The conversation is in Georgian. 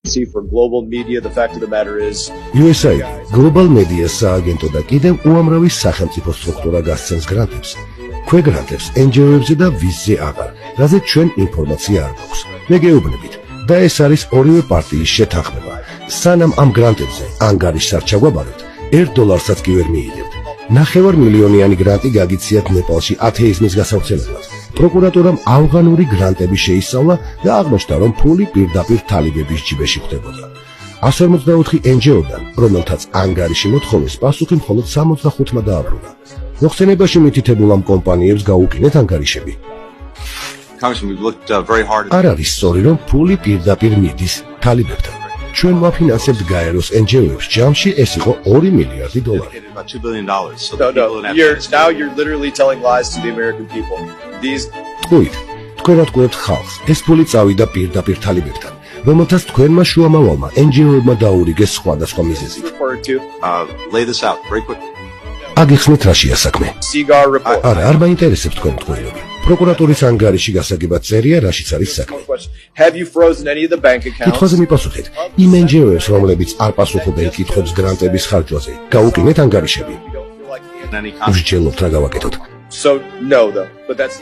For global media, the fact of the matter is USAID Global Media სააგენტო და კიდევ უამრავი სახელმწიფო სტრუქტურა გასცემს გრანტებს. ქვეგრანტებს NGO-ებზე და ვიზზე აღარ, რაზეც ჩვენ ინფორმაცია არ გვაქვს. მე გეუბნებით და ეს არის ორივე პარტიის შეთანხმება. სანამ ამ გრანტებზე ანგარიშს არ ჩაგვაბარებთ, $1-საც კი ვერ მიიღებთ. 9 მილიონიანი გრანტი გაგიციათ ნეპალში ათეიზმის გასავრცელებლად. პროკურატურამ ავღანური გრანტები შეისწავლა და აღმოჩნდა, რომ ფული პირდაპირ თალიბების ჯიბეში ხდებოდა. 144 NGO-დან, რომელთაც ანგარიში მოთხოვეს, პასუხი მხოლოდ 65-მა დააბრუნა. მოხსენებაში მითითებულ ამ კომპანიებს გაუყინეთ ანგარიშები. არ არის სწორი, რომ ფული პირდაპირ მიდის თალიბებთან. ჩვენ ვაფინანსებთ გაეროს NGO-ებს, ჯამში ეს იყო $2 მილიარდი. Now you're literally telling lies to the American people. თქვით, თქვენ ატყუებთ ხალხს, ეს ფული წავიდა პირდაპირ თალიბებთან, რომელთაც თქვენმა შუამავალმა NGO-ებმა დაურიგეს სხვადასხვა მიზეზით. აგიხსნით რაშია საქმე. არა, არ მაინტერესებს თქვენი ტყუილები. პროკურატურის ანგარიში გასაგებად წერია, რაშიც არის საქმე. კითხვაზე მიპასუხეთ. იმ NGO-ებს, რომლებიც არ პასუხობენ კითხვებს გრანტების ხარჯვაზე, გაუყინეთ ანგარიშები. უშჯელობთ რა გავაკეთოთ. So no though, but that's